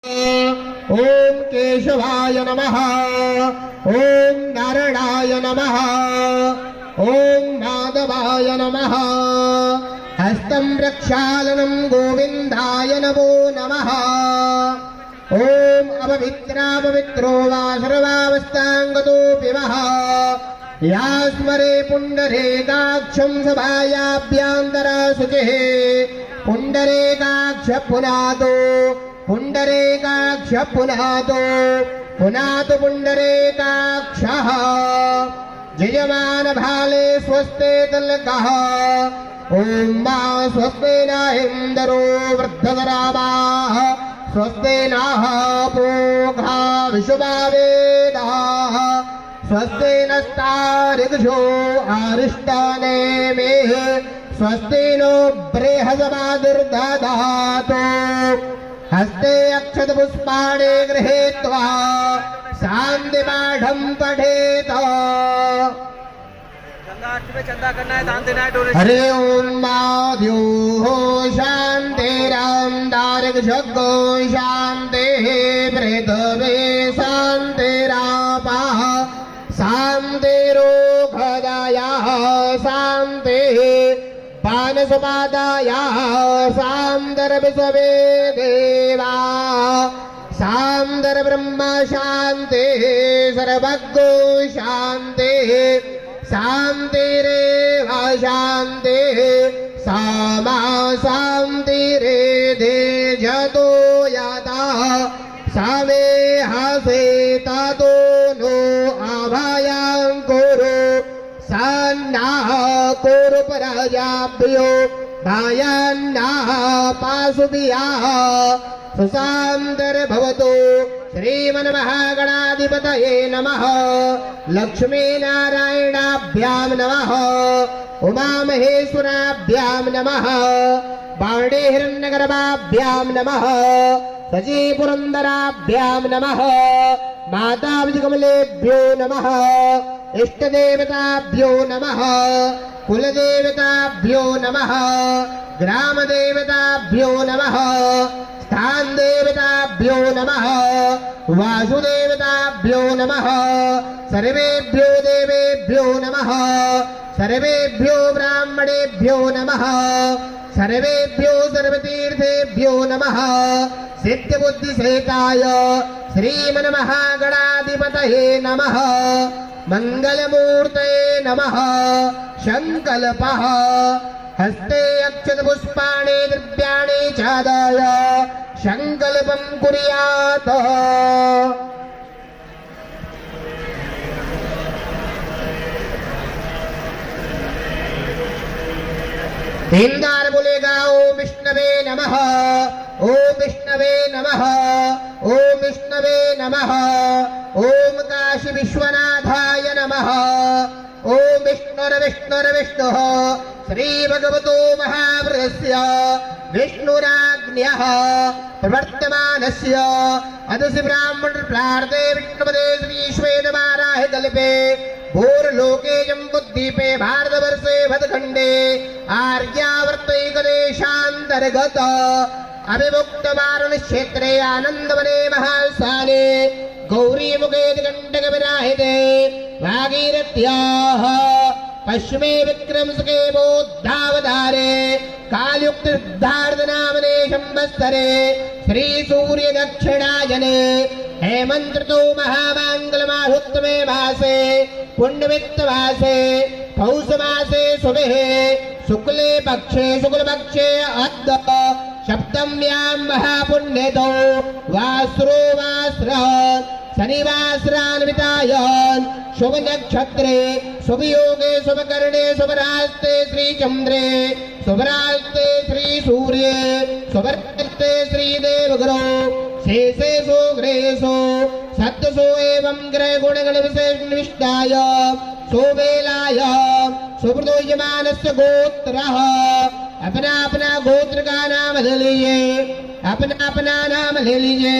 ओम केशवाय नमः। ओम नारायणाय नमः। ओम माधवाय नमः। हस्तं प्रक्षालनं गोविंदाय नमो नमः। ओम अपवित्रापवित्रो वा सर्वावस्थांगतोऽपि वः या स्मरे पुण्डरीकाक्षं सभायाभ्यन्तरशुचिः पुण्डरीकाक्ष पुनातो पुण्डरीकाक्ष पुनातो पुनातो पुण्डरीकाक्षः जयमान भाले स्वस्ते तल्कः। ओम मा स्वस्ते न इन्द्रो वृद्धधरावाः स्वस्ते नः पूषा विश्ववेदाः स्वस्ते नस्तार्क्ष्यो अरिष्टानेमे स्वस्ति नो बृहस्पतिर्दधातु। हस्ते अक्षतपुष्पाणि गृहीत्वा शान्तिपाठं पठेत्। चंदा करना है, दान देना है, डोनेशन। हरि ओम माध्यो शांतिराम दारिक जगो शांति पृथ्वी शांतिरापा शांतिरोगदाया शांति पानसुपादाया शांतर्विश्वे देवा शांतर ब्रह्म शांति सर्वज्ञो शांति शांतिरेव शांति सामा शांतिरेधे जतो यथा सामे हसे ततो नो अभयं कुरु सन्नाः कुरु प्रजाभ्यो भयन्नाः पाशुभ्यः सुशान्तिर्भवतु। श्रीमन्महागणाधिपतये नमः। लक्ष्मीनारायणाभ्यां नमः। उमामहेश्वराभ्यां नमः। बाणे हिरण्यगर्भाभ्यां नमः। सजीपुरन्दराभ्यां नमः। माताविजकमलेभ्यो नमः। इष्टदेवताभ्यो नमः। कुलदेवताभ्यो नमः। ग्रामदेवताभ्यो नमः। स्थान देवताभ्यो नमः। वासुदेवताभ्यो नमः। सर्वेभ्यो देवेभ्यो नमः। सर्वेभ्यो ब्राह्मणेभ्यो नमः। सर्वेभ्यो सर्वतीर्थेभ्यो नमः। सिद्धिबुद्धिसेताय श्रीमन्महागणाधिपतये नमः। मंगलमूर्तये नमः। संकल्पः हस्ते अक्षतपुष्पाणि द्रव्याणि चादाय संकल्पं कुर्यात्। दीनदार बोलेगा ओम विष्णवे नमः। ओम विष्णवे नमः। ओम विष्णवे नमः। ओम काशी विश्वनाथाय नमः। ओम विष्णुर्विष्णुर्विष्णुः श्री भगवतो महावृस्य विष्णुराज्ञः प्रवर्तमानस्य अदसि ब्राह्मण प्रार्थे विष्णुपदे श्री श्वेतवाराह कल्पे भूर्लोके जम्बुद्वीपे भारतवर्षे भद्खण्डे आर्यावर्तैकदेशान्तर्गत अभिमुक्त वारुणक्षेत्रे आनन्दवने महास्थाने गौरीमुखे कंटकविराहिते भागीरथ्याः पश्चिमे विक्रमसुके बोद्धावतारे कालयुक्तसिद्धार्थनामने संवत्सरे श्री सूर्य दक्षिणायने हेमंत ऋतौ महामांगल्यमासोत्तमे मासे पुण्यमित्तमासे पौषमासे शुभे शुक्ले पक्षे अद्य सप्तम्यां महापुण्यतो वास्रो वास्रः शनिवासरान्वितायां शुभ नक्षत्रे शुभ योगे शुभ करणे शुभ रास्ते श्री चंद्रे शुभ रास्ते श्री सूर्ये शुभ रास्ते श्री देवगुरु शेषेषु ग्रहेषु सद्यसो एवं ग्रह गुणगण विशेषनिष्ठाय शोभेलाय सुब्रतो यजमानस्य गोत्रः अपना अपना गोत्र का नाम ले लीजिए। अपना अपना नाम ले लीजिए।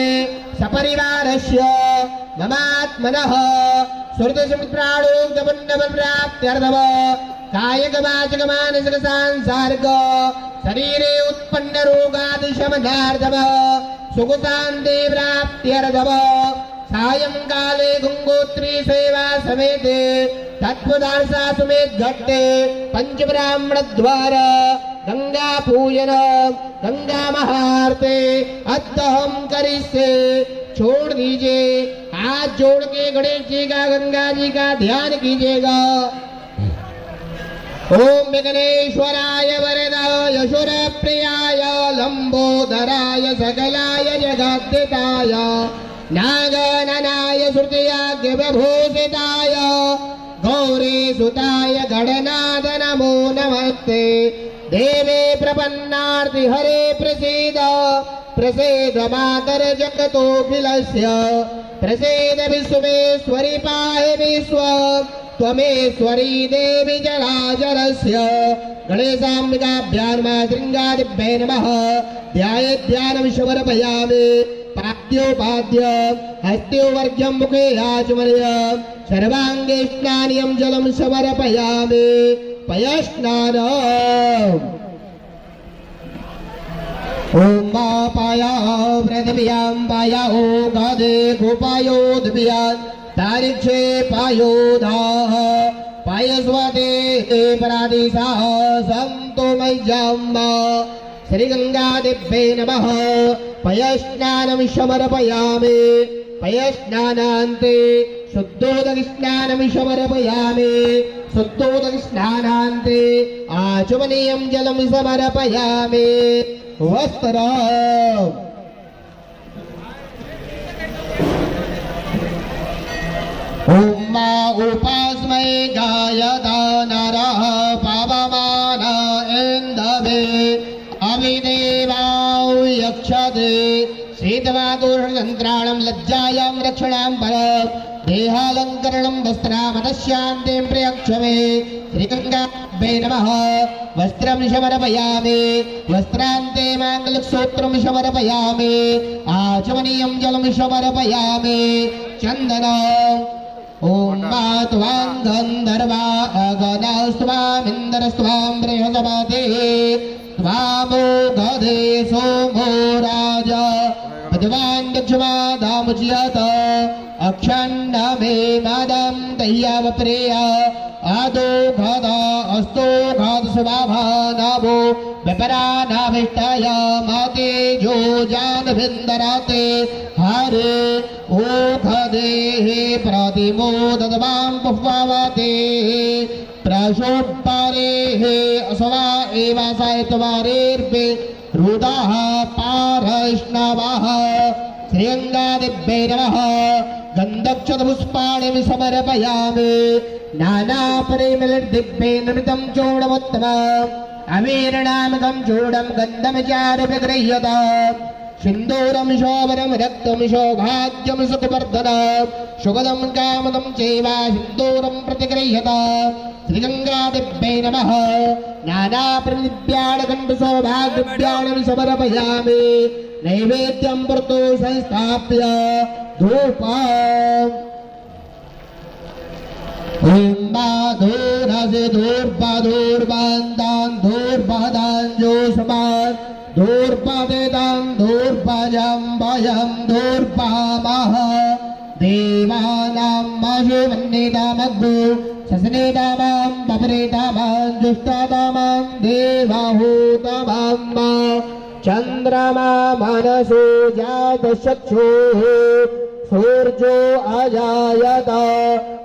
सपरिवारस्य ममात्मनः सुहृदसमित्राणोक्तपुण्यफलप्राप्त्यर्थम कायक वाचक मानसिक सांसारिक शरीरे उत्पन्न रोगादि शमनार्थम सुखशान्ति प्राप्त्यर्थम सायंकाले गंगोत्री सेवा समेते तत्वदार्शा समेत घट्टे पंचब्राह्मण द्वार गंगा पूजन गंगा महाआरती अद्यहम करिष्ये। छोड़ दीजिए, हाथ जोड़ के गणेश जी का गंगा जी का ध्यान कीजिएगा। ओम विघ्नेश्वराय वरदाय यशोरप्रियाय लंबोदराय सकलाय जगद्दिताय नागननाय श्रुतियाज्ञ विभूषिताय गौरी सुताय गणनाथ नमो नमस्ते। देवे प्रपन्नार्ति हरे प्रसीद प्रसीद मातर जगतोऽखिलस्य प्रसीद विश्वेश्वरि पाहि विश्व त्वमेश्वरी देवी जलाचरस्य। गणेशाम्बिकाभ्यां श्रृंगादिभ्ये नमः। ध्यानं समर्पयामि। पाद्योपाद्य हस्त्योवर्घ्यं मुखे आचमनय सर्वाङ्गे स्नानियं जलं समर्पयामि। पयस्नानम् ओम पाया पृथिव्यां पाया ओ गादे गोपायो दिव्यां तारिक्षे पायोधाः पायस्वते परादिशा संतो मय्याम्बा। श्री गंगादिभ्ये नमः। पयस्नानं समर्पयामि। पयस्नानान्ते शुद्धोदकस्नानं समर्पयामि। शुद्धोदकस्नानान्ते आचमनीयं जलं समर्पयामि। वस्त्रम् ओम उपास्मै गायता नरः पावमान इन्दवे अविदेवां यक्षते शीतवादोषयन्त्राणं लज्जायां रक्षणां परं देहालङ्करणं वस्त्रामतशान्तिं प्रयक्षमे। श्रीगङ्गाभ्ये नमः। वस्त्रं समर्पयामि। वस्त्रान्ते माङ्गल्यसूत्रं समर्पयामि। आचमनीयं जलं समर्पयामि। चन्दनम् ओम त्वां गन्धर्वा अगनास्त्वामिन्द्रस्त्वां बृहस्पतिः त्वामो गधे सोमो राजा भगवान् दक्षमादामुच्यत अक्षण्णमे मादं तय्यावप्रिय आदो घदा अस्तो घात स्वभावा नाभो विपरानाभिष्टाय माते जो जानभिन्दराते हरे ओ खदेः प्रतिमोदद्वां पुष्पावते प्रशोपारेः असवा एवासायत्वारेर्भे रुदाः पारैष्णवाः। श्रीगङ्गादिभ्ये नमः। गन्धक्षतपुष्पाणि समर्पयामि। नानापरिमलदिभ्ये नमितं चूडमुत्तमम् अवीरणामकं चूडं गन्धमचारुपगृह्यत सिन्दूरं शोभनं रक्तं सौभाग्यं सुखवर्धनं सुगदं कामदं चैव सिन्दूरं प्रतिगृह्यत। श्रीगङ्गादिभ्ये नमः। नानाप्रदिव्याणि कण्ठसौभाग्यव्याणि समर्पयामि। नैवेद्यं पुरतो संस्थाप्य धूपम् धूर्बाधूरसि धूर्बाधूर्बान्तान् धूर्बादाञ्जोषमान् धूर्पदेतां धूर्पजं भयं धूर्पामः। देवानां मशुवन्नितामग्भो शशनेतामां पपरेतामां जुष्टातामां देवाहूतमां चन्द्रमा मनसो जातचक्षुः सूर्यो अजायत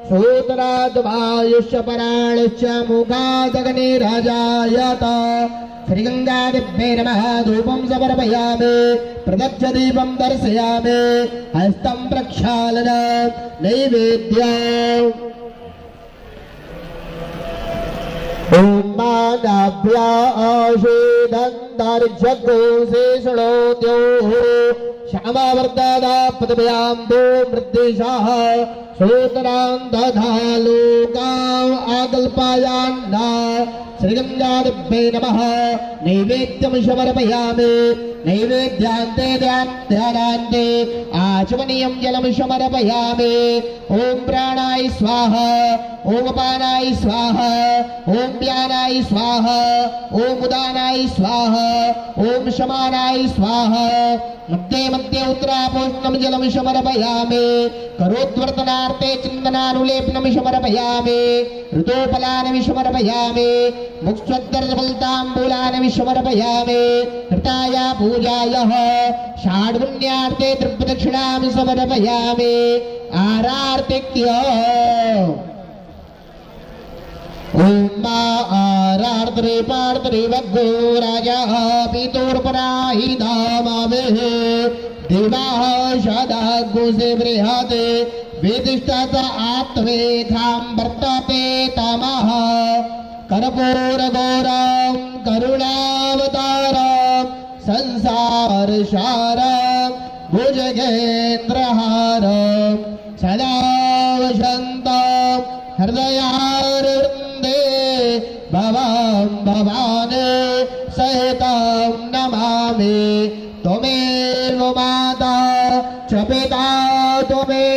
सूत्राद्वायुश्च पराणश्च मुखादग्निरजायत। श्रीगङ्गादिभ्ये नमः। धूपं समर्पयामि। प्रदक्षदीपं दर्शयामि। हस्तं प्रक्षालन नैवेद्यम् ओम मादाभ्याशेदन्तर्जगोशेषणोद्योः श्यामावर्धदा पदभ्यां दो मृद्देशाः सूत्रां दधालोकाम् आकल्पयान्ना। श्रीगङ्गादिभ्ये नमः। नैवेद्यं समर्पयामि। नैवेद्यान्ते ध्यानान्ते आचमनीयं जलं समर्पयामि। ओम प्राणाय स्वाहा। ओम अपानाय स्वाहा। ओम व्यानाय स्वाहा। ओम उदानाय स्वाहा। ओम शमानाय स्वाहा। मध्ये मध्ये उत्तरापोष्णं जलं समर्पयामि करोद्वर्तनार्थे चिन्तनानुलेपनं समर्पयामि ऋतोपलानि समर्पयामि मुक्स्वद्दर्शफलताम्बूलानि समर्पयामि कृताय पूजायाः षाड्पुण्यार्थे त्रिप्रदक्षिणां समर्पयामि आरार्तिक्य ओम आरार्द्रे पार्द्रे वग्गो राजा पितुर्पराहि धामावे देवाः शादाग्गो से बृहते वेदिष्टाचा आत्मेधां वर्तते तमः कर्पूरघोरं करुणावतारं संसारसारं भुजगेन्द्रहारं सदा वसन्तं हृदयारवृन्दे भवां भवाने सहितं नमामि त्वमेव माता च पिता त्वमेव